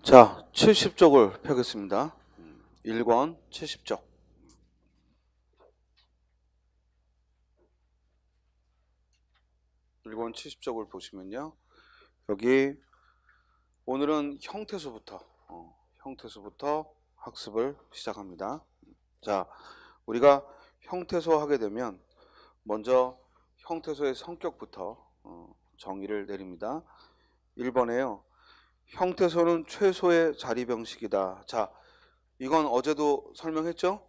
자, 70쪽을 펴겠습니다. 1권 70쪽. 1권 70쪽을 보시면요. 여기 오늘은 형태소부터 학습을 시작합니다. 자, 우리가 형태소 하게 되면 먼저 형태소의 성격부터 정의를 내립니다. 1번에요. 형태소는 최소의 자리 병식이다. 자, 이건 어제도 설명했죠?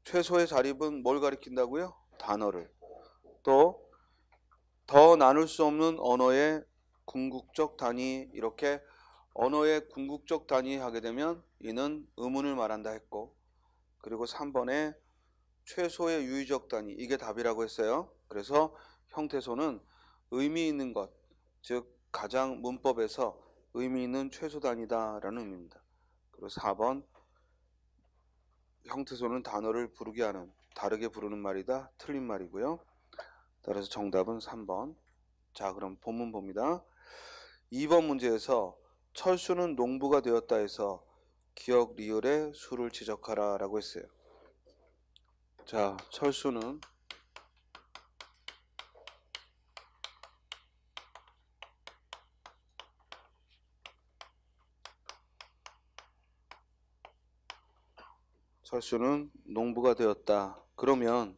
최소의 자립은 뭘 가리킨다고요? 단어를. 또 더 나눌 수 없는 언어의 궁극적 단위, 이렇게 언어의 궁극적 단위 하게 되면 이는 의문을 말한다 했고, 그리고 3번에 최소의 유의적 단위, 이게 답이라고 했어요. 그래서 형태소는 의미 있는 것, 즉 가장 문법에서 의미 있는 최소 단위다 라는 의미입니다. 그리고 4번 형태소는 단어를 부르게 하는, 다르게 부르는 말이다, 틀린 말이고요. 따라서 정답은 3번. 자, 그럼 본문 봅니다. 2번 문제에서 철수는 농부가 되었다 해서 기역 리을의 수를 지적하라 라고 했어요. 자, 철수는 농부가 되었다. 그러면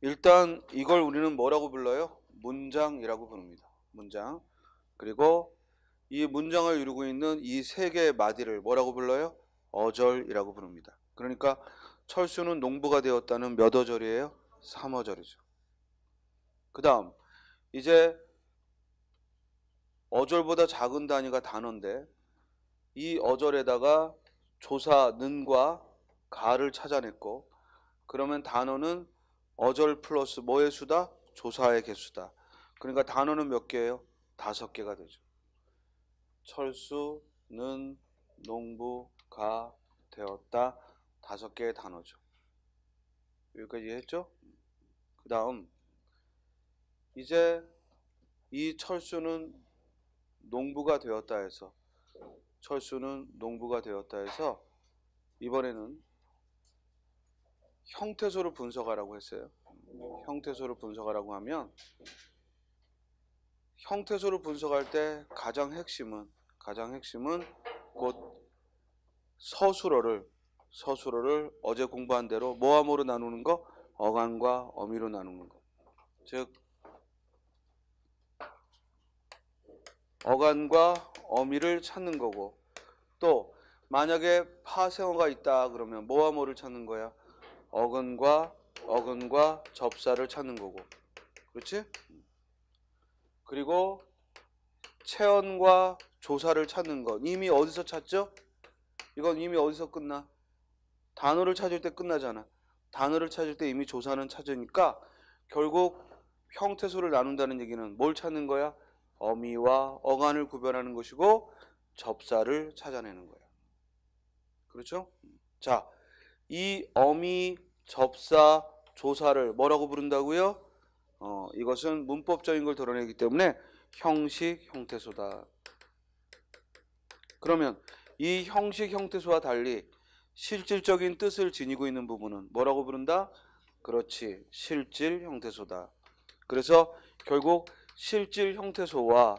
일단 이걸 우리는 뭐라고 불러요? 문장이라고 부릅니다. 문장. 그리고 이 문장을 이루고 있는 이 세 개의 마디를 뭐라고 불러요? 어절이라고 부릅니다. 그러니까 철수는 농부가 되었다는 몇 어절이에요? 3어절이죠. 그 다음 이제 어절보다 작은 단위가 단어인데 이 어절에다가 조사 는과 가를 찾아냈고, 그러면 단어는 어절 플러스 뭐의 수다? 조사의 개수다. 그러니까 단어는 몇 개예요? 5개가 되죠. 철수, 는, 농부가 되었다. 5개의 단어죠. 여기까지 했죠? 그 다음 이제 이 철수는 농부가 되었다 해서 이번에는 형태소를 분석하라고 했어요. 형태소를 분석하라고 하면 형태소를 분석할 때 가장 핵심은 곧 서술어를 어제 공부한 대로 뭐와 뭐로 나누는 거? 어간과 어미로 나누는 거. 즉 어간과 어미를 찾는 거고, 또 만약에 파생어가 있다 그러면 뭐와 뭐를 찾는 거야? 어근과 접사를 찾는 거고. 그렇지? 그리고 체언과 조사를 찾는 것. 이미 어디서 찾죠? 이건 이미 어디서 끝나? 단어를 찾을 때 끝나잖아. 단어를 찾을 때 이미 조사는 찾으니까 결국 형태소를 나눈다는 얘기는 뭘 찾는 거야? 어미와 어간을 구별하는 것이고 접사를 찾아내는 거야. 그렇죠? 자, 이 어미, 접사, 조사를 뭐라고 부른다고요? 이것은 문법적인 걸 드러내기 때문에 형식 형태소다. 그러면 이 형식 형태소와 달리 실질적인 뜻을 지니고 있는 부분은 뭐라고 부른다? 그렇지, 실질 형태소다. 그래서 결국 실질 형태소와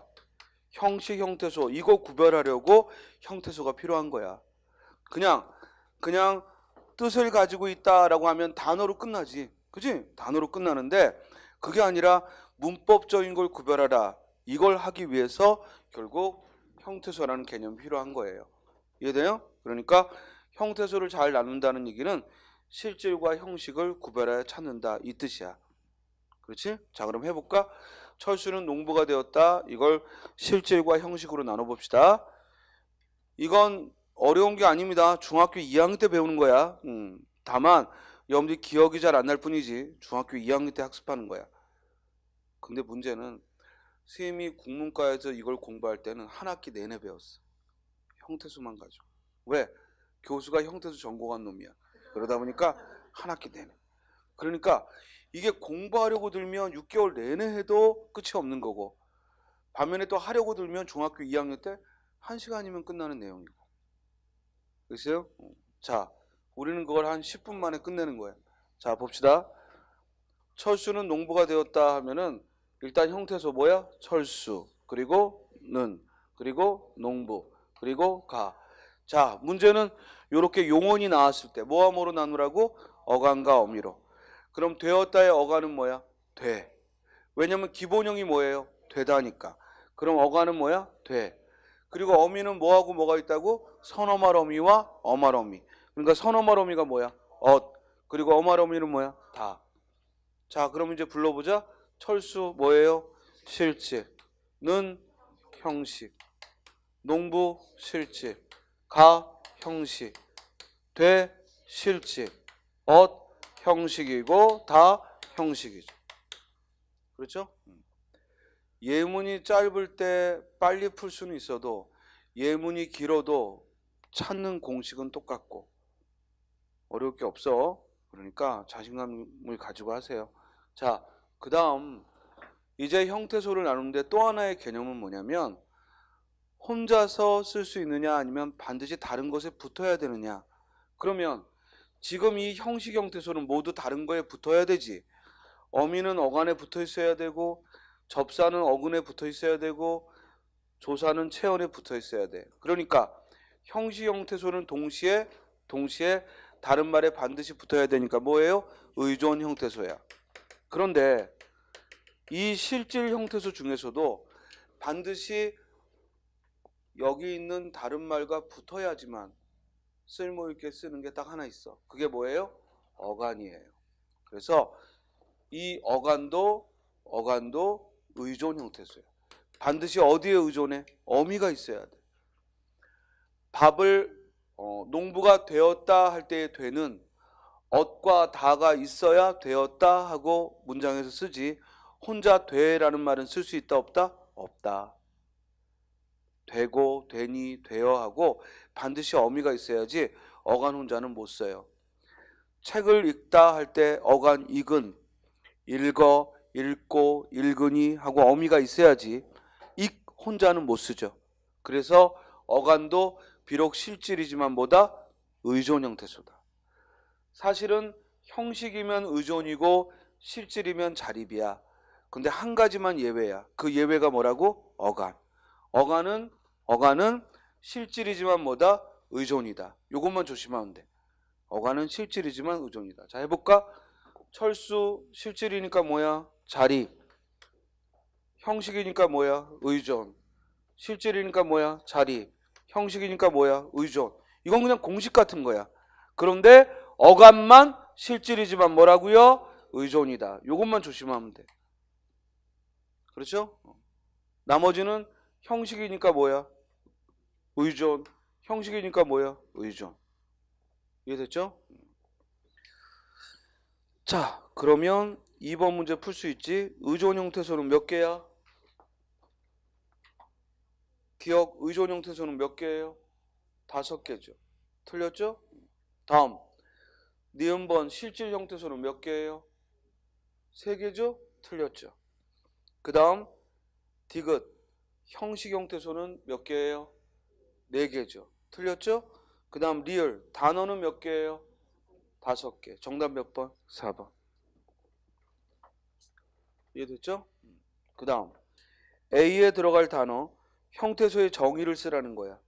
형식 형태소, 이거 구별하려고 형태소가 필요한 거야. 그냥 뜻을 가지고 있다라고 하면 단어로 끝나지. 그치? 단어로 끝나는데 그게 아니라 문법적인 걸 구별하라. 이걸 하기 위해서 결국 형태소라는 개념이 필요한 거예요. 이해돼요? 그러니까 형태소를 잘 나눈다는 얘기는 실질과 형식을 구별하여 찾는다, 이 뜻이야. 그렇지? 자, 그럼 해볼까? 철수는 농부가 되었다. 이걸 실질과 형식으로 나눠봅시다. 이건 어려운 게 아닙니다. 중학교 2학년 때 배우는 거야. 다만 여러분들이 기억이 잘 안 날 뿐이지 중학교 2학년 때 학습하는 거야. 근데 문제는 선생님이 국문과에서 이걸 공부할 때는 한 학기 내내 배웠어. 형태수만 가지고. 왜? 교수가 형태수 전공한 놈이야. 그러다 보니까 한 학기 내내. 그러니까 이게 공부하려고 들면 6개월 내내 해도 끝이 없는 거고, 반면에 또 하려고 들면 중학교 2학년 때 1시간이면 끝나는 내용이고. 그랬어요? 자, 우리는 그걸 한 10분 만에 끝내는 거예요. 자, 봅시다. 철수는 농부가 되었다 하면은 일단 형태소 뭐야? 철수, 그리고 는, 그리고 농부, 그리고 가. 자, 문제는 이렇게 용언이 나왔을 때 뭐와 뭐로 나누라고? 어간과 어미로. 그럼 되었다의 어간은 뭐야? 돼. 왜냐면 기본형이 뭐예요? 되다니까. 그럼 어간은 뭐야? 돼. 그리고 어미는 뭐하고 뭐가 있다고? 선어말 어미와 어말 어미. 그러니까 선어말 어미가 뭐야? 그리고 어말 어미는 뭐야? 다. 자, 그럼 이제 불러보자. 철수 뭐예요? 실질. 는 형식. 농부 실질. 가 형식. 돼 실질. 형식이고 다 형식이죠. 그렇죠? 예문이 짧을 때 빨리 풀 수는 있어도 예문이 길어도 찾는 공식은 똑같고 어려울 게 없어. 그러니까 자신감을 가지고 하세요. 자, 그 다음 이제 형태소를 나누는데 또 하나의 개념은 뭐냐면 혼자서 쓸 수 있느냐 아니면 반드시 다른 것에 붙어야 되느냐. 그러면 지금 이 형식 형태소는 모두 다른 거에 붙어야 되지. 어미는 어간에 붙어 있어야 되고 접사는 어근에 붙어 있어야 되고 조사는 체언에 붙어 있어야 돼. 그러니까 형식 형태소는 동시에 다른 말에 반드시 붙어야 되니까 뭐예요? 의존 형태소야. 그런데 이 실질 형태소 중에서도 반드시 여기 있는 다른 말과 붙어야지만 쓸모있게 쓰는 게 딱 하나 있어. 그게 뭐예요? 어간이에요. 그래서 이 어간도 의존 형태소예요. 반드시 어디에 의존해? 어미가 있어야 돼. 밥을 농부가 되었다 할 때의 되는 엇과 다가 있어야 되었다 하고 문장에서 쓰지. 혼자 되라는 말은 쓸 수 있다 없다? 없다. 되고 되니 되어 하고 반드시 어미가 있어야지 어간 혼자는 못 써요. 책을 읽다 할 때 어간 읽은, 읽어, 읽고, 읽으니 하고 어미가 있어야지 읽 혼자는 못 쓰죠. 그래서 어간도 비록 실질이지만 뭐다? 의존 형태소다. 사실은 형식이면 의존이고 실질이면 자립이야. 근데 한 가지만 예외야. 그 예외가 뭐라고? 어간. 어간은 실질이지만 뭐다? 의존이다. 요것만 조심하면 돼. 어간은 실질이지만 의존이다. 자, 해볼까? 철수 실질이니까 뭐야? 자립. 형식이니까 뭐야? 의존. 실질이니까 뭐야? 자립. 형식이니까 뭐야? 의존. 이건 그냥 공식 같은 거야. 그런데 어간만 실질이지만 뭐라고요? 의존이다. 요것만 조심하면 돼. 그렇죠? 나머지는 형식이니까 뭐야? 의존. 형식이니까 뭐야? 의존. 이해됐죠? 자, 그러면 2번 문제 풀 수 있지? 의존 형태소는 몇 개야? 기억, 의존 형태소는 몇 개예요? 5개죠. 틀렸죠? 다음, 니은번 실질 형태소는 몇 개예요? 3개죠? 틀렸죠. 그 다음, 디귿, 형식 형태소는 몇 개예요? 4개죠. 틀렸죠? 그 다음, 리을, 단어는 몇 개예요? 5개. 정답 몇 번? 4번. 이해됐죠? 그 다음, A에 들어갈 단어, 형태소의 정의를 쓰라는 거야.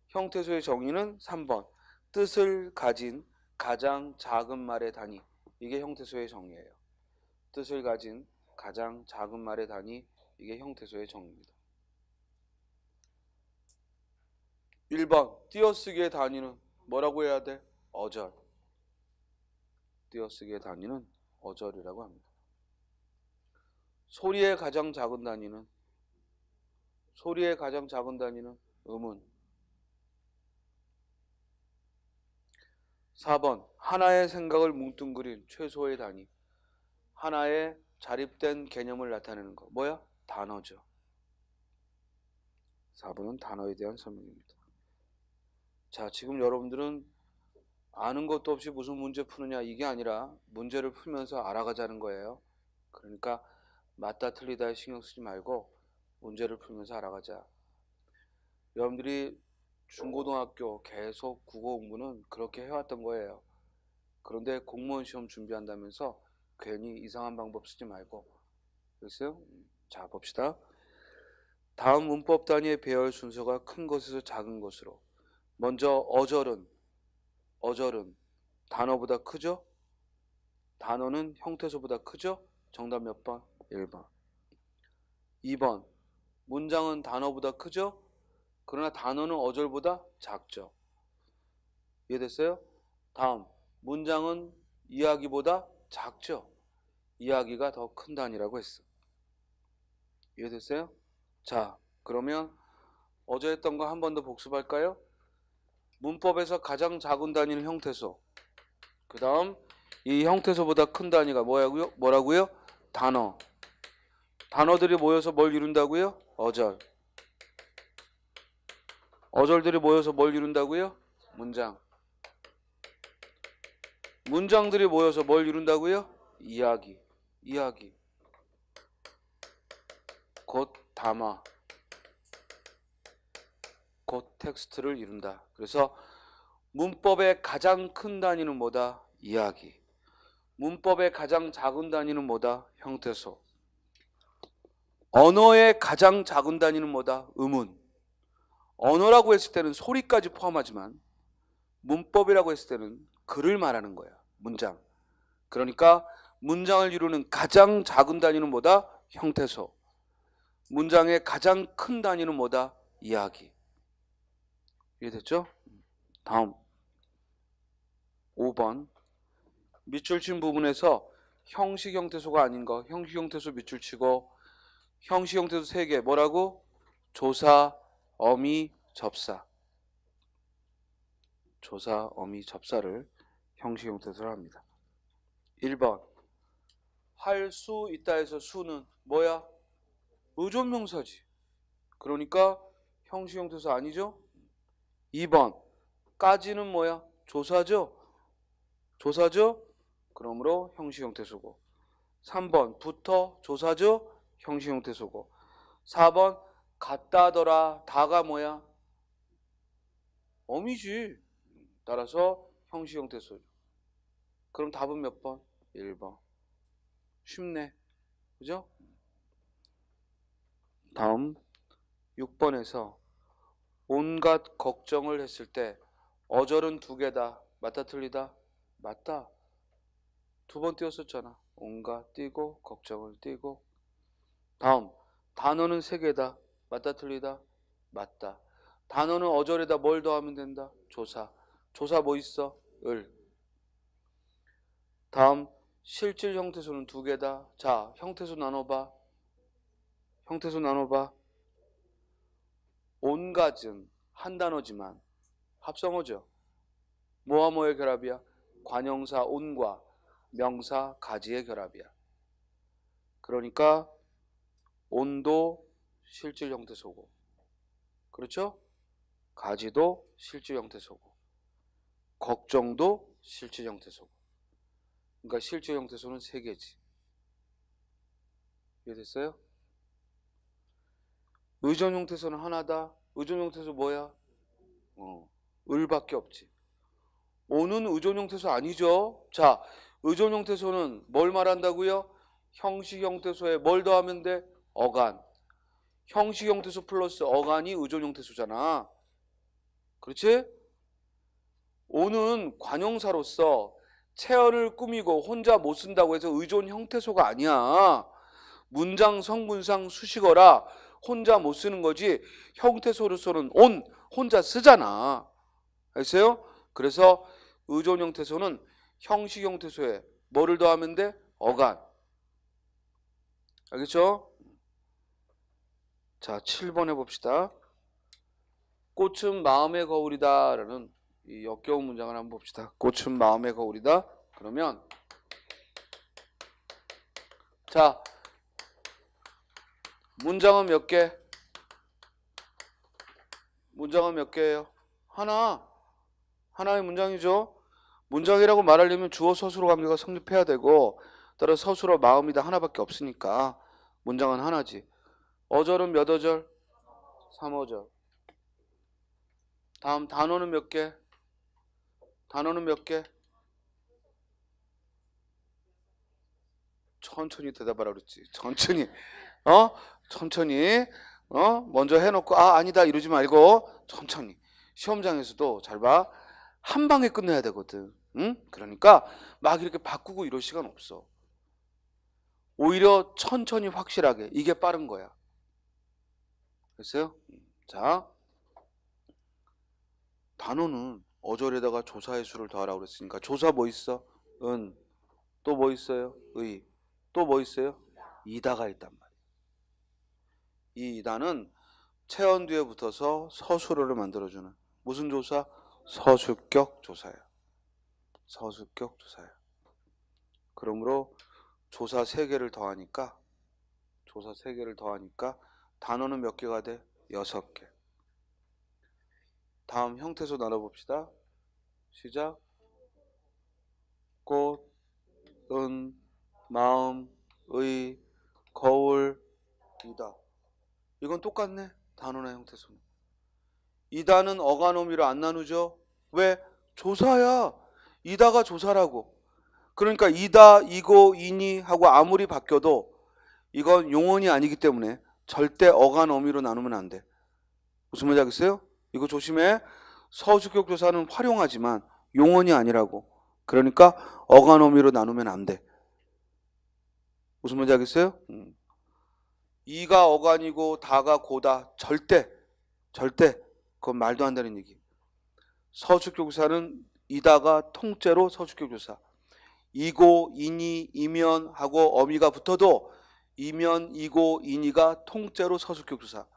형태소의 정의는 3번. 뜻을 가진 가장 작은 말의 단위. 이게 형태소의 정의예요. 뜻을 가진 가장 작은 말의 단위. 이게 형태소의 정의입니다. 1번. 띄어쓰기의 단위는 뭐라고 해야 돼? 어절. 띄어쓰기의 단위는 어절이라고 합니다. 소리의 가장 작은 단위는 음은. 4번. 하나의 생각을 뭉뚱그린 최소의 단위. 하나의 자립된 개념을 나타내는 거. 뭐야? 단어죠. 4번은 단어에 대한 설명입니다. 자, 지금 여러분들은 아는 것도 없이 무슨 문제 푸느냐 이게 아니라 문제를 풀면서 알아가자는 거예요. 그러니까 맞다 틀리다에 신경 쓰지 말고 문제를 풀면서 알아가자. 여러분들이 중고등학교 계속 국어 공부는 그렇게 해왔던 거예요. 그런데 공무원 시험 준비한다면서 괜히 이상한 방법 쓰지 말고. 됐어요? 자, 봅시다. 다음 문법 단위의 배열 순서가 큰 것에서 작은 것으로. 먼저 어절은 단어보다 크죠? 단어는 형태소보다 크죠? 정답 몇 번? 1번. 2번. 문장은 단어보다 크죠? 그러나 단어는 어절보다 작죠. 이해됐어요? 다음. 문장은 이야기보다 작죠? 이야기가 더 큰 단위라고 했어. 이해됐어요? 자, 그러면 어제 했던 거 한 번 더 복습할까요? 문법에서 가장 작은 단위는 형태소. 그 다음 이 형태소보다 큰 단위가 뭐라고요? 단어. 단어들이 모여서 뭘 이룬다고요? 어절. 어절들이 모여서 뭘 이룬다고요? 문장. 문장들이 모여서 뭘 이룬다고요? 이야기. 곧 담아. 곧 텍스트를 이룬다. 그래서 문법의 가장 큰 단위는 뭐다? 이야기. 문법의 가장 작은 단위는 뭐다? 형태소. 언어의 가장 작은 단위는 뭐다? 의문. 언어라고 했을 때는 소리까지 포함하지만 문법이라고 했을 때는 글을 말하는 거야. 문장. 그러니까 문장을 이루는 가장 작은 단위는 뭐다? 형태소. 문장의 가장 큰 단위는 뭐다? 이야기. 이해됐죠? 다음 5번. 밑줄 친 부분에서 형식 형태소가 아닌 거, 형식 형태소 밑줄 치고, 형식 형태소 3개 뭐라고? 조사, 어미, 접사. 조사, 어미, 접사를 형식 형태소로 합니다. 1번. 할 수 있다 해서 수는 뭐야? 의존명사지. 그러니까 형식 형태소 아니죠? 2번. 까지는 뭐야? 조사죠? 그러므로 형식 형태소고. 3번. 부터 조사죠? 형식 형태소고. 4번. 같다더라. 다가 뭐야? 어미지. 따라서 형식 형태소죠. 그럼 답은 몇 번? 1번. 쉽네. 그죠? 다음 6번에서 온갖 걱정을 했을 때 어절은 2개다. 맞다 틀리다? 맞다. 2번 띄웠었잖아. 온갖 띄고 걱정을 띄고. 다음 단어는 3개다. 맞다 틀리다? 맞다. 단어는 어절에다 뭘 더하면 된다? 조사. 조사 뭐 있어? 을. 다음 실질 형태소는 2개다. 자, 형태소 나눠봐. 온갖은 한 단어지만 합성어죠. 뭐와 뭐의 결합이야? 관형사 온과 명사 가지의 결합이야. 그러니까 온도 실질 형태소고, 그렇죠? 가지도 실질 형태소고, 걱정도 실질 형태소고. 그러니까 실질 형태소는 3개지. 이해됐어요? 의존 형태소는 하나다. 의존 형태소 뭐야? 을밖에 없지. 오는 의존 형태소 아니죠. 자, 의존 형태소는 뭘 말한다고요? 형식 형태소에 뭘 더하면 돼? 어간. 형식 형태소 플러스 어간이 의존 형태소잖아. 그렇지? 오는 관용사로서 체언을 꾸미고 혼자 못 쓴다고 해서 의존 형태소가 아니야. 문장 성분상 수식어라 혼자 못 쓰는 거지. 형태소로서는 온 혼자 쓰잖아. 알겠어요? 그래서 의존 형태소는 형식 형태소에 뭐를 더하면 돼? 어간. 알겠죠? 자, 7번 해봅시다. 꽃은 마음의 거울이다 라는 이 역겨운 문장을 한번 봅시다. 꽃은 마음의 거울이다. 그러면 자, 문장은 몇 개? 문장은 몇 개예요? 하나의 문장이죠. 문장이라고 말하려면 주어 서술어 관계가 성립해야 되고, 따라 서술어 마음이다 하나밖에 없으니까 문장은 하나지. 어절은 몇 어절? 3어절. 다음 단어는 몇 개? 단어는 몇 개? 천천히 대답하라 그랬지. 천천히. 천천히. 먼저 해놓고 아니다 이러지 말고 천천히. 시험장에서도 잘 봐. 한 방에 끝내야 되거든. 응? 그러니까 막 이렇게 바꾸고 이럴 시간 없어. 오히려 천천히 확실하게. 이게 빠른 거야. 됐어요? 자, 단어는 어절에다가 조사의 수를 더하라고 그랬으니까 조사 뭐 있어? 은. 또 뭐 있어요? 의. 또 뭐 있어요? 이다가 있단 말이에요. 이 이다는 체언 뒤에 붙어서 서술어를 만들어주는 무슨 조사? 서술격 조사예요. 서술격 조사예요. 그러므로 조사 3개를 더하니까 단어는 몇 개가 돼? 6개. 다음 형태소 나눠봅시다. 시작. 꽃, 은, 마음, 의, 거울, 이다. 이건 똑같네. 단어나 형태소는. 이다는 어간어미로 안 나누죠. 왜? 조사야. 이다가 조사라고. 그러니까 이다, 이고, 이니 하고 아무리 바뀌어도 이건 용언이 아니기 때문에 절대 어간어미로 나누면 안 돼. 무슨 말인지 알겠어요? 이거 조심해. 서술격 조사는 활용하지만 용언이 아니라고. 그러니까 어간어미로 나누면 안 돼. 무슨 말인지 알겠어요? 이가 어간이고 다가 고다. 절대 그건 말도 안 되는 얘기. 서술격 조사는 이다가 통째로 서술격 조사. 이고, 이니, 이면 하고 어미가 붙어도 이면, 이고, 이니가 통째로 서술격 조사.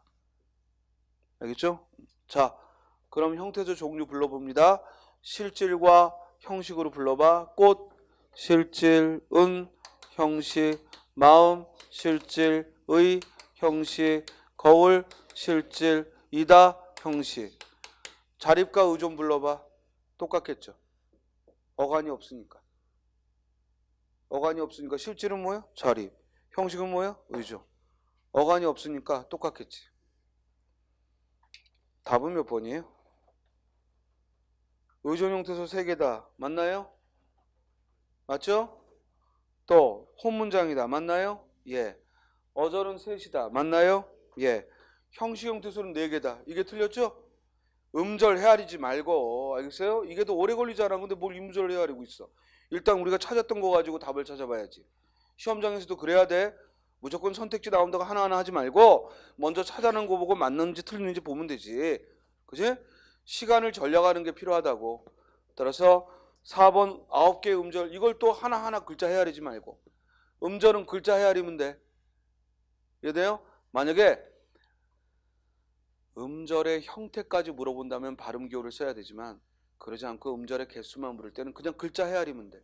알겠죠? 자, 그럼 형태조 종류 불러봅니다. 실질과 형식으로 불러봐. 꽃, 실질, 은, 형식, 마음, 실질, 의, 형식, 거울, 실질, 이다, 형식. 자립과 의존 불러봐. 똑같겠죠? 어간이 없으니까. 실질은 뭐예요? 자립. 형식은 뭐예요? 의존. 어간이 없으니까 똑같겠지. 답은 몇 번이에요? 의존 형태소 3개다. 맞나요? 맞죠? 또 혼문장이다. 맞나요? 예. 어절은 3이다. 맞나요? 예. 형식 형태소는 4개다. 이게 틀렸죠? 음절 헤아리지 말고. 알겠어요? 이게 더 오래 걸리잖아. 근데 뭘 음절 헤아리고 있어. 일단 우리가 찾았던 거 가지고 답을 찾아봐야지. 시험장에서도 그래야 돼. 무조건 선택지 나온다고 하나하나 하지 말고 먼저 찾아낸 거 보고 맞는지 틀리는지 보면 되지. 그지? 시간을 절약하는 게 필요하다고. 따라서 4번 9개의 음절 이걸 또 하나하나 글자 헤아리지 말고 음절은 글자 헤아리면 돼. 이해돼요? 만약에 음절의 형태까지 물어본다면 발음기호를 써야 되지만 그러지 않고 음절의 개수만 물을 때는 그냥 글자 헤아리면 돼.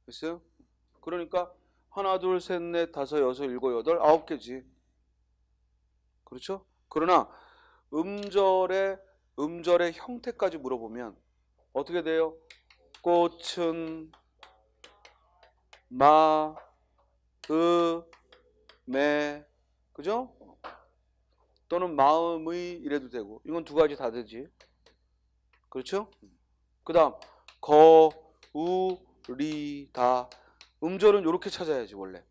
됐어요? 그러니까 하나, 둘, 셋, 넷, 다섯, 여섯, 일곱, 여덟, 9개지. 그렇죠? 그러나 음절의 형태까지 물어보면 어떻게 돼요? 꽃은 마, 으, 매, 그죠? 또는 마음의 이래도 되고 이건 2가지 다 되지. 그렇죠? 그 다음 거, 우, 리, 다. 음절은 이렇게 찾아야지 원래.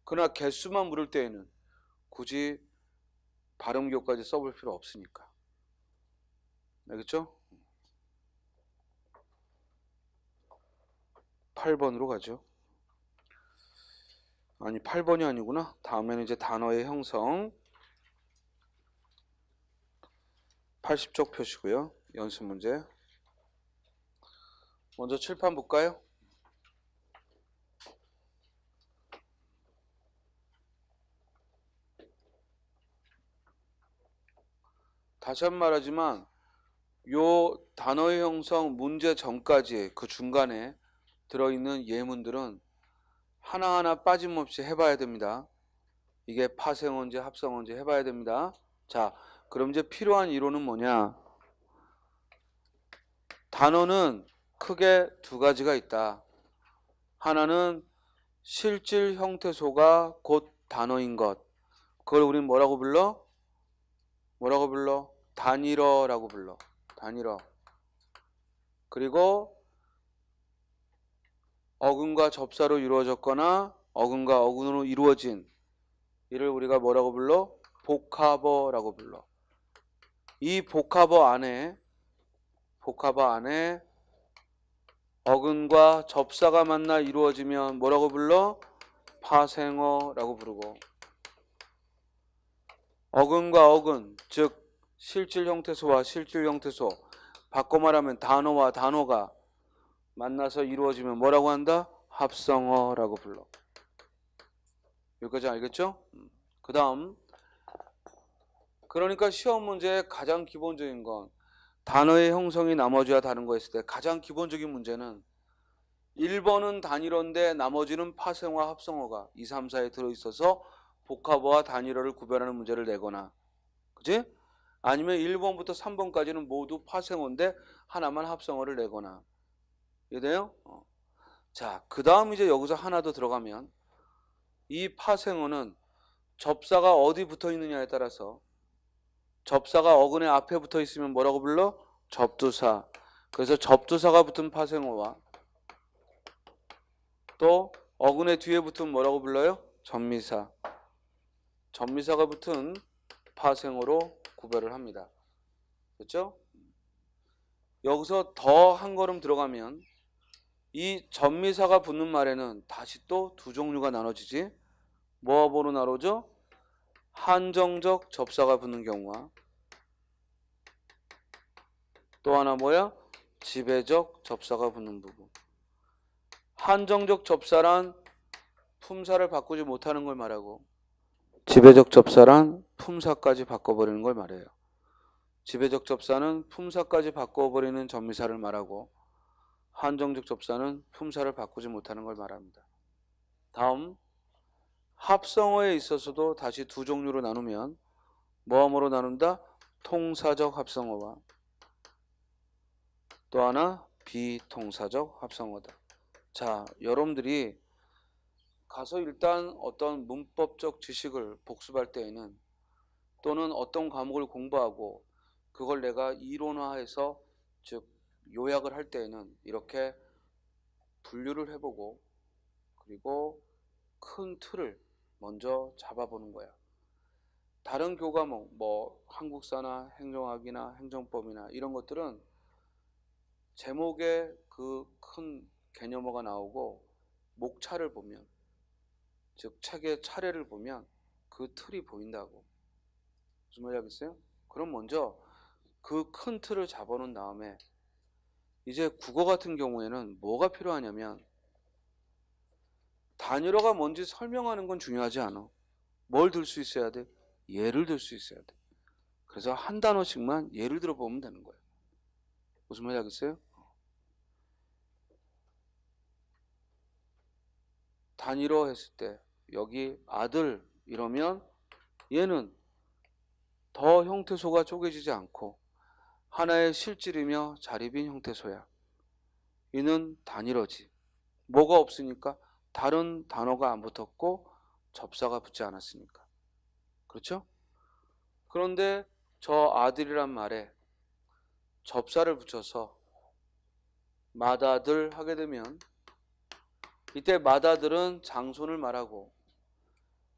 그러나 개수만 물을 때에는 굳이 발음교까지 써볼 필요 없으니까. 알겠죠? 8번으로 가죠. 아니 8번이 아니구나. 다음에는 이제 단어의 형성 80쪽 표시고요. 연습 문제. 먼저 칠판 볼까요? 다시 한 번 말하지만 요 단어의 형성 문제 전까지 그 중간에 들어있는 예문들은 하나하나 빠짐없이 해봐야 됩니다. 이게 파생언제, 합성언제 해봐야 됩니다. 자, 그럼 이제 필요한 이론은 뭐냐? 단어는 크게 2가지가 있다. 하나는 실질 형태소가 곧 단어인 것. 그걸 우린 뭐라고 불러? 뭐라고 불러? 단일어라고 불러. 단일어. 그리고 어근과 접사로 이루어졌거나 어근과 어근으로 이루어진 이를 우리가 뭐라고 불러? 복합어라고 불러. 이 복합어 안에 어근과 접사가 만나 이루어지면 뭐라고 불러? 파생어라고 부르고, 어근과 어근, 즉 실질 형태소와 실질 형태소, 바꿔 말하면 단어와 단어가 만나서 이루어지면 뭐라고 한다? 합성어라고 불러. 여기까지 알겠죠? 그 다음, 그러니까 시험 문제의 가장 기본적인 건 단어의 형성이 나머지와 다른 거 했을 때 가장 기본적인 문제는 1번은 단일어인데 나머지는 파생어와 합성어가 2, 3, 4에 들어있어서 복합어와 단일어를 구별하는 문제를 내거나, 그치? 아니면 1번부터 3번까지는 모두 파생어인데 하나만 합성어를 내거나. 이해돼요? 자, 그 다음 이제 여기서 하나 더 들어가면 이 파생어는 접사가 어디 붙어 있느냐에 따라서, 접사가 어근의 앞에 붙어 있으면 뭐라고 불러? 접두사. 그래서 접두사가 붙은 파생어와 또 어근의 뒤에 붙은 뭐라고 불러요? 접미사. 접미사가 붙은 파생어로 구별을 합니다. 그렇죠? 여기서 더 한 걸음 들어가면 이 접미사가 붙는 말에는 다시 또 두 종류가 나눠지지. 뭐하고로 나누죠? 한정적 접사가 붙는 경우와 또 하나 뭐야? 지배적 접사가 붙는 부분. 한정적 접사란 품사를 바꾸지 못하는 걸 말하고, 지배적 접사란 품사까지 바꿔버리는 걸 말해요. 지배적 접사는 품사까지 바꿔버리는 접미사를 말하고, 한정적 접사는 품사를 바꾸지 못하는 걸 말합니다. 다음, 합성어에 있어서도 다시 두 종류로 나누면 뭐함으로 나눈다? 통사적 합성어와 또 하나 비통사적 합성어다. 자, 여러분들이 가서 일단 어떤 문법적 지식을 복습할 때에는, 또는 어떤 과목을 공부하고 그걸 내가 이론화해서 즉 요약을 할 때에는 이렇게 분류를 해보고 그리고 큰 틀을 먼저 잡아보는 거야. 다른 교과목 뭐 한국사나 행정학이나 행정법이나 이런 것들은 제목에 그 큰 개념어가 나오고 목차를 보면, 즉 책의 차례를 보면 그 틀이 보인다고. 무슨 말인지 알겠어요? 그럼 먼저 그 큰 틀을 잡아놓은 다음에 이제 국어 같은 경우에는 뭐가 필요하냐면 단일어가 뭔지 설명하는 건 중요하지 않아. 뭘 들 수 있어야 돼? 예를 들 수 있어야 돼. 그래서 한 단어씩만 예를 들어보면 되는 거예요. 무슨 말인지 알겠어요? 단일어 했을 때 여기 아들 이러면 얘는 더 형태소가 쪼개지지 않고 하나의 실질이며 자립인 형태소야. 이는 단일어지. 뭐가 없으니까? 다른 단어가 안 붙었고 접사가 붙지 않았으니까. 그렇죠? 그런데 저 아들이란 말에 접사를 붙여서 맏아들 하게 되면 이때 맏아들은 장손을 말하고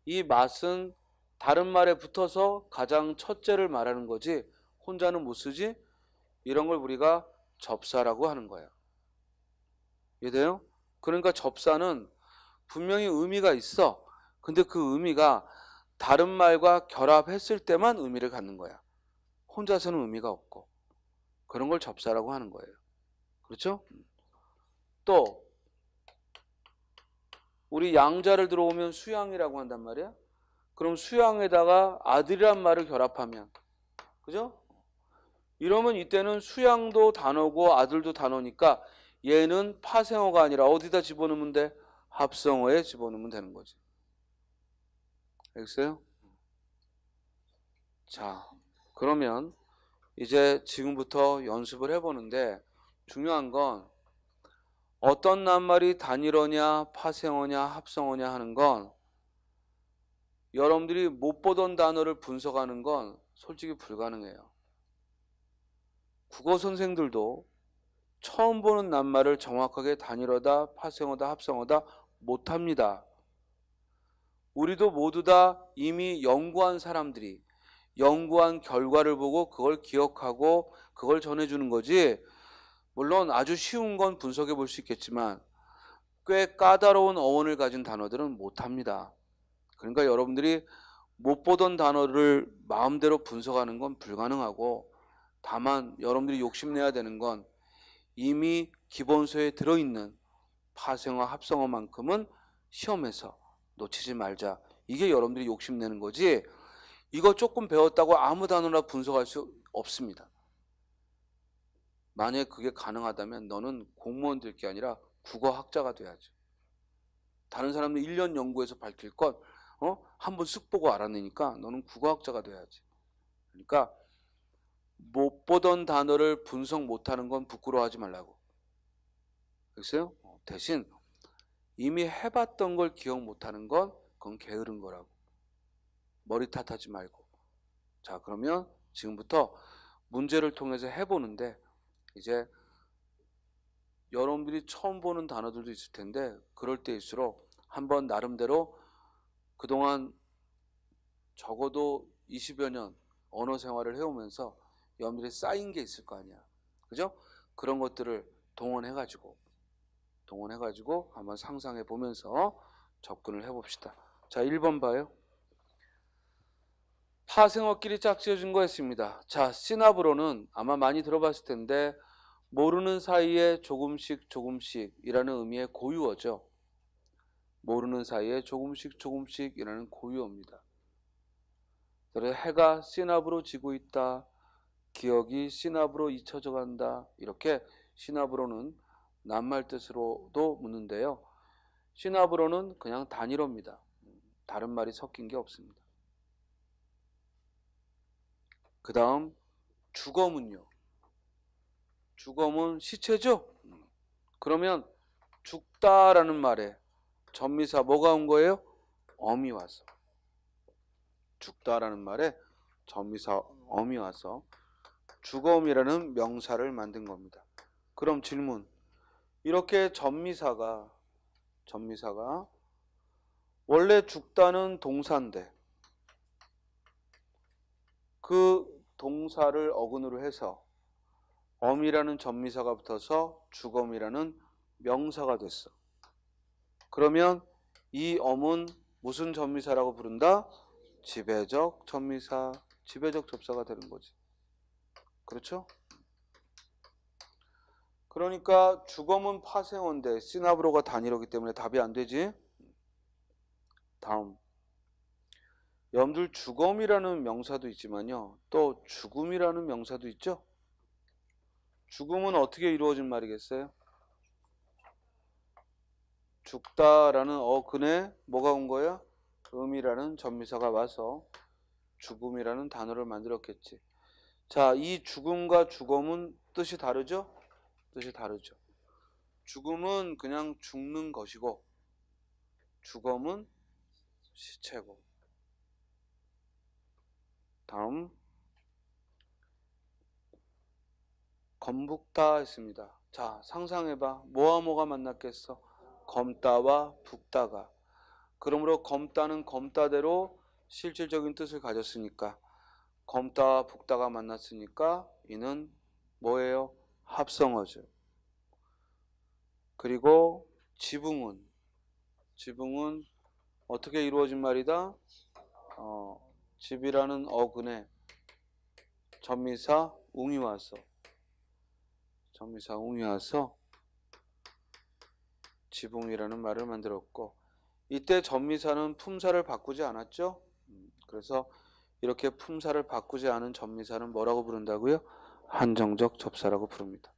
이 맏은 다른 말에 붙어서 가장 첫째를 말하는 거지 혼자는 못 쓰지? 이런 걸 우리가 접사라고 하는 거예요. 이해돼요? 그러니까 접사는 분명히 의미가 있어. 근데 그 의미가 다른 말과 결합했을 때만 의미를 갖는 거야. 혼자서는 의미가 없고. 그런 걸 접사라고 하는 거예요. 그렇죠? 또 우리 양자를 들어오면 수양이라고 한단 말이야. 그럼 수양에다가 아들이란 말을 결합하면, 그죠? 이러면 이때는 수양도 단어고 아들도 단어니까 얘는 파생어가 아니라 어디다 집어넣으면 돼? 합성어에 집어넣으면 되는 거지. 알겠어요? 자, 그러면 이제 지금부터 연습을 해보는데 중요한 건 어떤 낱말이 단일어냐 파생어냐 합성어냐 하는 건 여러분들이 못 보던 단어를 분석하는 건 솔직히 불가능해요. 국어 선생들도 처음 보는 낱말을 정확하게 단일어다, 파생어다, 합성어다 못합니다. 우리도 모두 다 이미 연구한 사람들이 연구한 결과를 보고 그걸 기억하고 그걸 전해주는 거지, 물론 아주 쉬운 건 분석해 볼 수 있겠지만 꽤 까다로운 어원을 가진 단어들은 못합니다. 그러니까 여러분들이 못 보던 단어를 마음대로 분석하는 건 불가능하고, 다만 여러분들이 욕심내야 되는 건 이미 기본서에 들어있는 파생어, 합성어만큼은 시험에서 놓치지 말자. 이게 여러분들이 욕심내는 거지, 이거 조금 배웠다고 아무 단어나 분석할 수 없습니다. 만약에 그게 가능하다면 너는 공무원 될 게 아니라 국어학자가 돼야죠. 다른 사람들 1년 연구해서 밝힐 건 한번 쓱 보고 알아내니까 너는 국어학자가 돼야지. 그러니까 못 보던 단어를 분석 못하는 건 부끄러워하지 말라고. 알겠어요? 대신 이미 해봤던 걸 기억 못하는 건 그건 게으른 거라고. 머리 탓하지 말고. 자, 그러면 지금부터 문제를 통해서 해보는데, 이제 여러분들이 처음 보는 단어들도 있을 텐데 그럴 때일수록 한번 나름대로 그동안 적어도 20여 년 언어 생활을 해오면서 여러분들이 쌓인 게 있을 거 아니야. 그죠? 그런 것들을 동원해가지고 한번 상상해 보면서 접근을 해봅시다. 자, 1번 봐요. 파생어끼리 짝지어진 거 했습니다. 자, 시나브로는 아마 많이 들어봤을 텐데 모르는 사이에 조금씩 조금씩이라는 의미의 고유어죠. 모르는 사이에 조금씩 조금씩이라는 고유어입니다. 그래서 해가 시나브로 지고 있다, 기억이 시나브로 잊혀져 간다, 이렇게 시나브로는 낱말 뜻으로도 묻는데요. 시나브로는 그냥 단일어입니다. 다른 말이 섞인 게 없습니다. 그 다음 죽어문요. 죽어문 시체죠? 그러면 죽다라는 말에 전미사 뭐가 온 거예요? 엄이 와서. 죽다라는 말에 전미사 엄이 와서 죽어음이라는 명사를 만든 겁니다. 그럼 질문. 이렇게 전미사가 원래 죽다는 동사인데 그 동사를 어근으로 해서 엄이라는 전미사가 붙어서 죽음이라는 명사가 됐어. 그러면 이 엄은 무슨 전미사라고 부른다? 지배적 전미사, 지배적 접사가 되는 거지. 그렇죠? 그러니까 죽음은 파생어인데 시나브로가 단일어기 때문에 답이 안 되지. 다음. 여러분들 죽음이라는 명사도 있지만요, 또 죽음이라는 명사도 있죠. 죽음은 어떻게 이루어진 말이겠어요? 죽다라는 어근에 뭐가 온 거야? 음이라는 전미사가 와서 죽음이라는 단어를 만들었겠지. 자, 이 죽음과 죽음은 뜻이 다르죠? 뜻이 다르죠. 죽음은 그냥 죽는 것이고 죽음은 시체고. 다음. 검북다 했습니다. 자, 상상해봐. 뭐와 뭐가 만났겠어? 검다와 북다가. 그러므로 검다는 검다대로 실질적인 뜻을 가졌으니까, 검다와 북다가 만났으니까 이는 뭐예요? 합성어죠. 그리고 지붕은 어떻게 이루어진 말이다? 집이라는 어근에 전미사 웅이 와서 지붕이라는 말을 만들었고, 이때 전미사는 품사를 바꾸지 않았죠. 그래서 이렇게 품사를 바꾸지 않은 전미사는 뭐라고 부른다고요? 한정적 접사라고 부릅니다.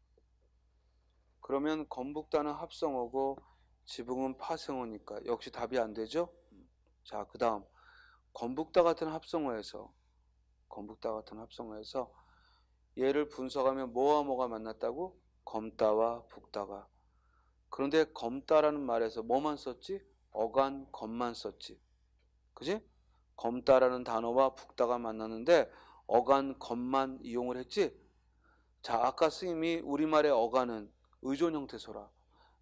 그러면 검북다는 합성어고 지붕은 파생어니까 역시 답이 안 되죠. 자, 그 다음 검북다 같은 합성어에서 얘를 분석하면 뭐와 뭐가 만났다고? 검다와 북다가. 그런데 검다라는 말에서 뭐만 썼지? 어간, 검만 썼지. 그지? 검다라는 단어와 북다가 만났는데 어간 검만 이용을 했지. 자, 아까 스님이 우리말의 어간은 의존 형태소라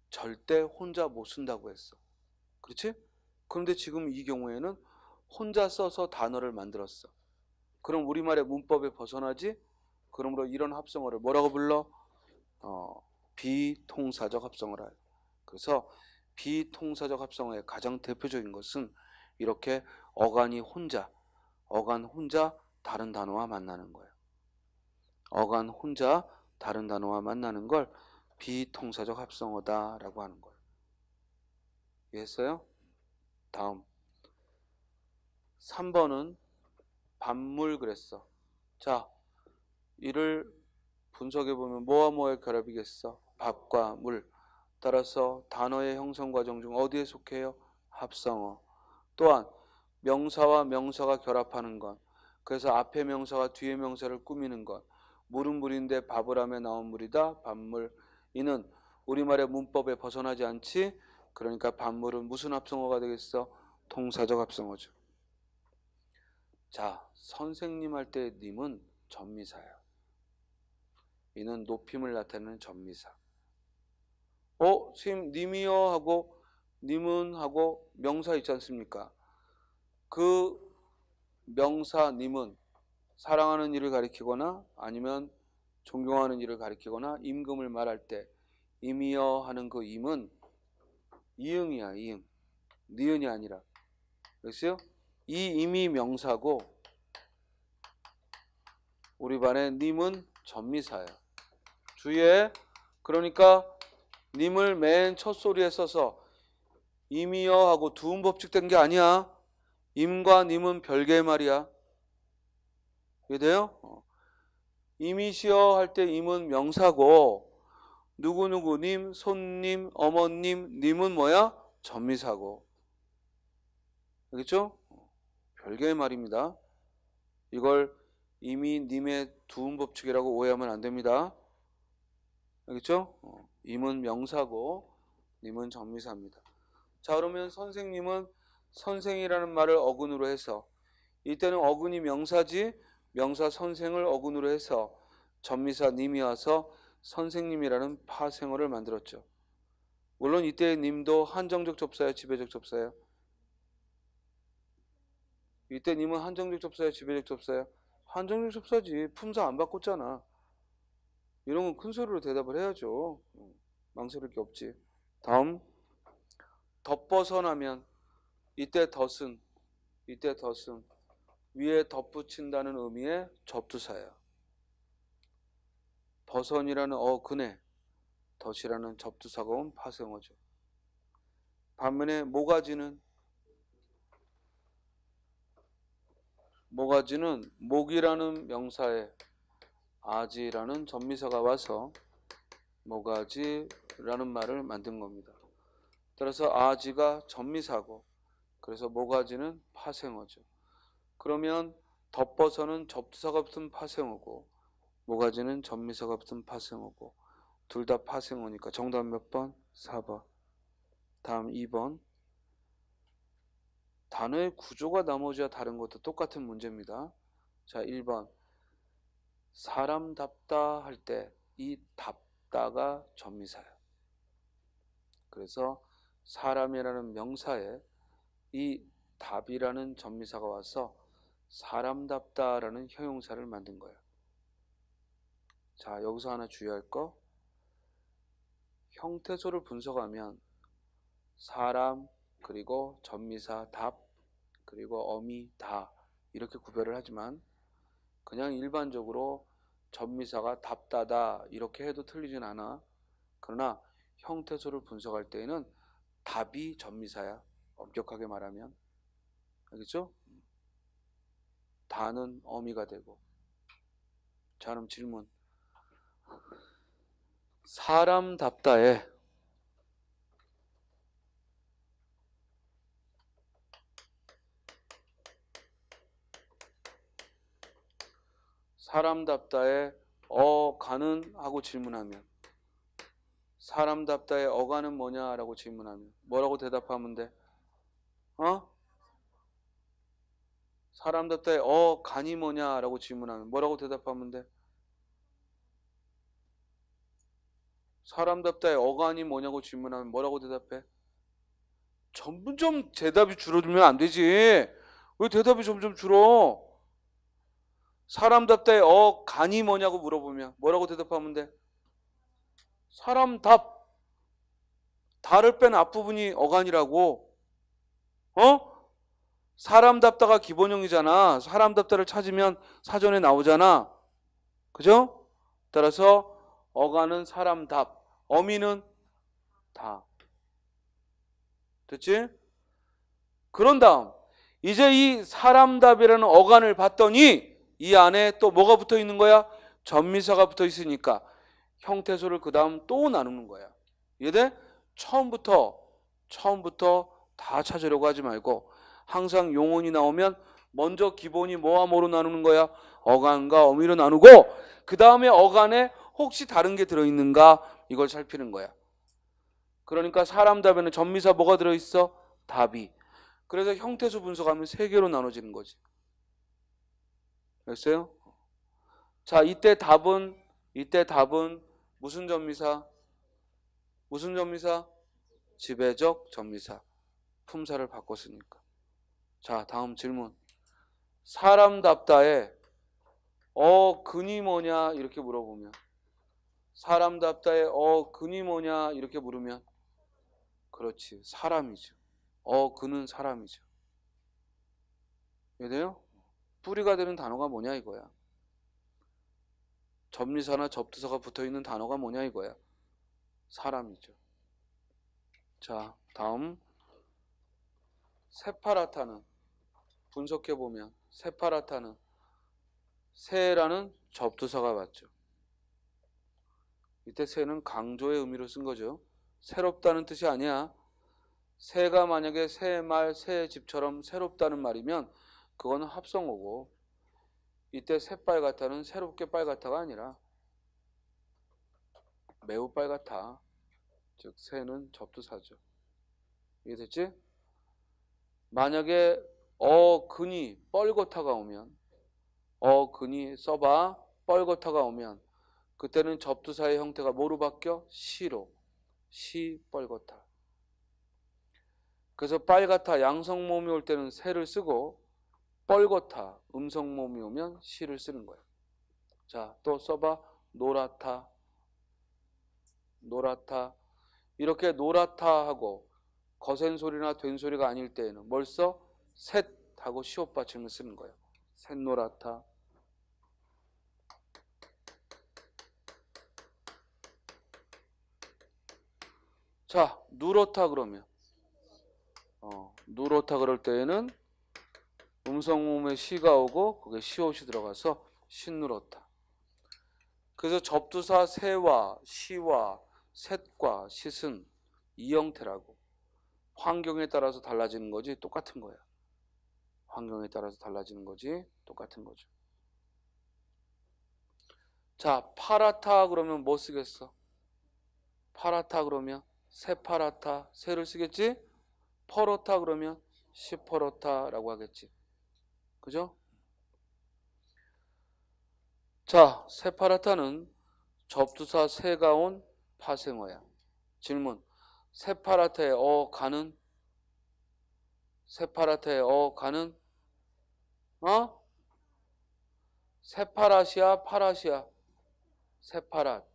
절대 혼자 못 쓴다고 했어. 그렇지? 그런데 지금 이 경우에는 혼자 써서 단어를 만들었어. 그럼 우리말의 문법에 벗어나지? 그러므로 이런 합성어를 뭐라고 불러? 비통사적 합성어라. 그래서 비통사적 합성어의 가장 대표적인 것은 이렇게 어간 혼자 다른 단어와 만나는 거예요. 어간 혼자 다른 단어와 만나는 걸 비통사적 합성어다라고 하는 거예요. 이해했어요? 다음 3번은 반물 그랬어. 자, 이를 분석해 보면 뭐와 뭐의 결합이겠어? 밥과 물. 따라서 단어의 형성 과정 중 어디에 속해요? 합성어. 또한 명사와 명사가 결합하는 것. 그래서 앞에 명사가 뒤에 명사를 꾸미는 것. 물은 물인데 밥을 하며 나온 물이다. 밥물. 이는 우리말의 문법에 벗어나지 않지. 그러니까 밥물은 무슨 합성어가 되겠어? 통사적 합성어죠. 자, 선생님 할 때 님은 전미사야. 이는 높임을 나타내는 전미사. 선생님 님이요 하고 님은 하고 명사 있지 않습니까? 그 명사 님은 사랑하는 일을 가리키거나 아니면 존경하는 일을 가리키거나 임금을 말할 때 임이여 하는 그 임은 이응이야. 이응. 니은이 아니라. 그랬어요? 이 임이 명사고 우리 반의 님은 전미사야. 주의해. 그러니까 님을 맨 첫 소리에 써서 임이여 하고 두음 법칙된 게 아니야. 임과 님은 별개의 말이야. 이해돼요? 임이시여 할 때 임은 명사고 누구누구님, 손님, 어머님, 님은 뭐야? 전미사고. 알겠죠? 별개의 말입니다. 이걸 임이 님의 두음 법칙이라고 오해하면 안 됩니다. 알겠죠? 임은 명사고 님은 전미사입니다. 자, 그러면 선생님은 선생이라는 말을 어근으로 해서 이때는 어근이 명사지 명사 선생을 어근으로 해서 전미사 님이 와서 선생님이라는 파생어를 만들었죠. 물론 이때의 님도 한정적 접사야 지배적 접사야? 이때 님은 한정적 접사야 지배적 접사야? 한정적 접사지. 품사 안 바꿨잖아. 이런 건 큰 소리로 대답을 해야죠. 망설일 게 없지. 다음 덧벗어나면 이때 덧은 위에 덧붙인다는 의미의 접두사야. 벗언이라는 어근에 덧이라는 접두사가 온 파생어죠. 반면에 모가지는 목이라는 명사에 아지라는 전미사가 와서 모가지라는 말을 만든 겁니다. 따라서 아지가 전미사고 그래서 모가지는 파생어죠. 그러면 덧벗어는 접두사가 붙은 파생어고 모가지는 전미사가 붙은 파생어고 둘 다 파생어니까 정답 몇 번? 4번. 다음 2번. 단어의 구조가 나머지와 다른 것도 똑같은 문제입니다. 자, 1번. 사람답다 할 때 이 답다가 전미사야. 그래서 사람이라는 명사에 이 답이라는 전미사가 와서 사람답다라는 형용사를 만든 거야. 자, 여기서 하나 주의할 거. 형태소를 분석하면 사람 그리고 전미사 답 그리고 어미 다 이렇게 구별을 하지만 그냥 일반적으로 전미사가 답다다 이렇게 해도 틀리진 않아. 그러나 형태소를 분석할 때에는 답이 전미사야. 엄격하게 말하면. 알겠죠? 다는 어미가 되고. 자, 그럼 질문. 사람답다에 어가는 하고 질문하면 사람답다의 어가는 뭐냐라고 질문하면 뭐라고 대답하면 돼? 사람답다의 간이 뭐냐라고 질문하면 뭐라고 대답하면 돼? 사람답다의 어간이 뭐냐고 질문하면 뭐라고 대답해? 점점 대답이 줄어들면 안 되지. 왜 대답이 점점 줄어? 사람답다의 간이 뭐냐고 물어보면 뭐라고 대답하면 돼? 사람답. 다를 뺀 앞부분이 어간이라고. 사람답다가 기본형이잖아. 사람답다를 찾으면 사전에 나오잖아. 그죠? 따라서 어간은 사람답, 어미는 다. 됐지? 그런 다음 이제 이 사람답이라는 어간을 봤더니 이 안에 또 뭐가 붙어 있는 거야? 전미사가 붙어 있으니까 형태소를 그 다음 또 나누는 거야. 이해돼? 처음부터 다 찾으려고 하지 말고 항상 용언이 나오면 먼저 기본이 뭐와 뭐로 나누는 거야? 어간과 어미로 나누고 그 다음에 어간에 혹시 다른 게 들어있는가 이걸 살피는 거야. 그러니까 사람답에는 전미사 뭐가 들어있어? 답이. 그래서 형태소 분석하면 세 개로 나눠지는 거지. 됐어요? 자, 이때 답은 무슨 전미사? 무슨 전미사? 지배적 전미사. 품사를 바꿨으니까. 자, 다음 질문. 사람답다에 근이 뭐냐 이렇게 물어보면 사람답다에 근이 뭐냐 이렇게 물으면 그렇지, 사람이죠. 그는 사람이죠. 이해돼요? 뿌리가 되는 단어가 뭐냐 이거야. 접미사나 접두사가 붙어있는 단어가 뭐냐 이거야. 사람이죠. 자, 다음 세파라타는 분석해보면 세파라타는 새라는 접두사가 맞죠. 이때 새는 강조의 의미로 쓴 거죠. 새롭다는 뜻이 아니야. 새가 만약에 새 말, 새 집처럼 새롭다는 말이면 그거는 합성어고 이때 새빨갛다는 새롭게 빨갛다가 아니라 매우 빨갛다. 즉 새는 접두사죠. 이해됐지? 만약에 근이 뻘겋다가 오면 근이 써봐 뻘겋다가 오면 그때는 접두사의 형태가 뭐로 바뀌어? 시로. 시 뻘겋다. 그래서 빨갛다 양성모음이 올 때는 새를 쓰고 뻘겋다 음성모음이 오면 시를 쓰는 거야. 자, 또 써봐 노랗다. 노랗다. 이렇게 노랗다 하고 거센 소리나 된 소리가 아닐 때에는 뭘 써? 셋하고 시옷 받침을 쓰는 거예요. 셋노랗다. 자, 누렇다 그러면 누렇다 그럴 때에는 음성모음에 시가 오고 그게 시옷이 들어가서 신누렇다. 그래서 접두사 새와 시와 셋과 싯은 이 형태라고. 환경에 따라서 달라지는 거지 똑같은 거야. 환경에 따라서 달라지는 거지 똑같은 거죠. 자, 파랗다 그러면 뭐 쓰겠어? 파랗다 그러면 새파랗다 새를 쓰겠지? 퍼렇다 그러면 시퍼렇다라고 하겠지. 그죠? 자, 새파랗다는 접두사 새가 온 파생어야. 질문. 새파랗다의 가는? 새파랗다의 가는? 새파랗이야 파랗이야? 새파랗.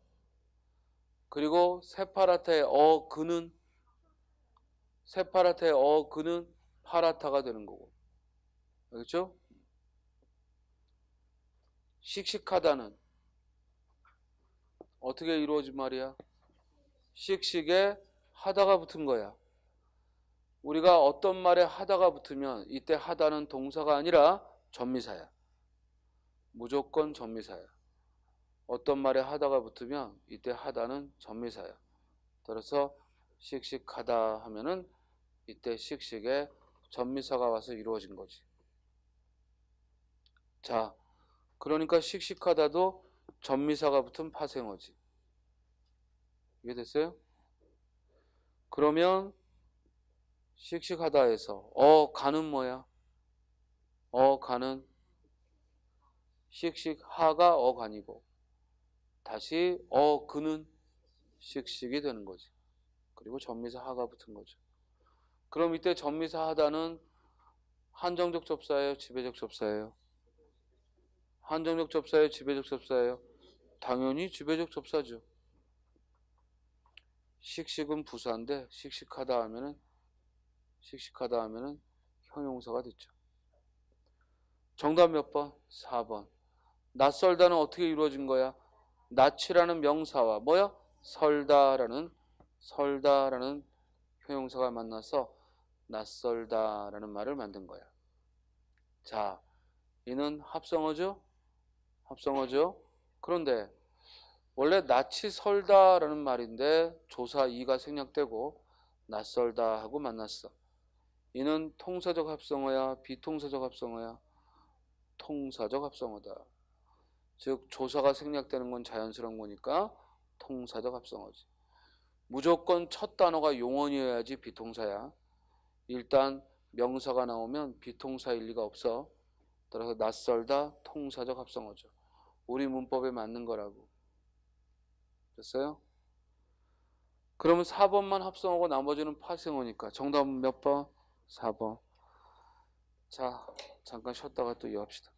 그리고 새파랗다의 그는? 새파랗다의 그는 파랗다가 되는 거고. 알겠죠? 씩씩하다는 어떻게 이루어진 말이야? 씩씩에 하다가 붙은 거야. 우리가 어떤 말에 하다가 붙으면 이때 하다는 동사가 아니라 전미사야. 무조건 전미사야. 어떤 말에 하다가 붙으면 이때 하다는 전미사야. 따라서 씩씩하다 하면은 이때 씩씩에 전미사가 와서 이루어진 거지. 자, 그러니까 씩씩하다도 전미사가 붙은 파생어지. 이해됐어요? 그러면 씩씩하다에서 가는 뭐야? 어간은 씩씩하가 어간이고 다시 어그는 씩씩이 되는 거지. 그리고 전미사 하가 붙은 거죠. 그럼 이때 전미사 하다는 한정적 접사예요, 지배적 접사예요? 한정적 접사예요, 지배적 접사예요? 당연히 지배적 접사죠. 씩씩은 부사인데 씩씩하다 하면은 형용사가 됐죠. 정답 몇 번? 4번. 낯설다는 어떻게 이루어진 거야? 낯이라는 명사와 뭐야? 설다라는 형용사가 만나서 낯설다라는 말을 만든 거야. 자, 이는 합성어죠? 합성어죠? 그런데 원래 낯이 설다라는 말인데 조사 이가 생략되고 낯설다 하고 만났어. 이는 통사적 합성어야, 비통사적 합성어야? 통사적 합성어다. 즉 조사가 생략되는 건 자연스러운 거니까 통사적 합성어지. 무조건 첫 단어가 용언이어야지 비통사야. 일단 명사가 나오면 비통사일 리가 없어. 따라서 낯설다 통사적 합성어죠. 우리 문법에 맞는 거라고. 됐어요? 그러면 4번만 합성어고 나머지는 파생어니까 정답은 몇 번? 4번. 자, 잠깐 쉬었다가 또 이어합시다.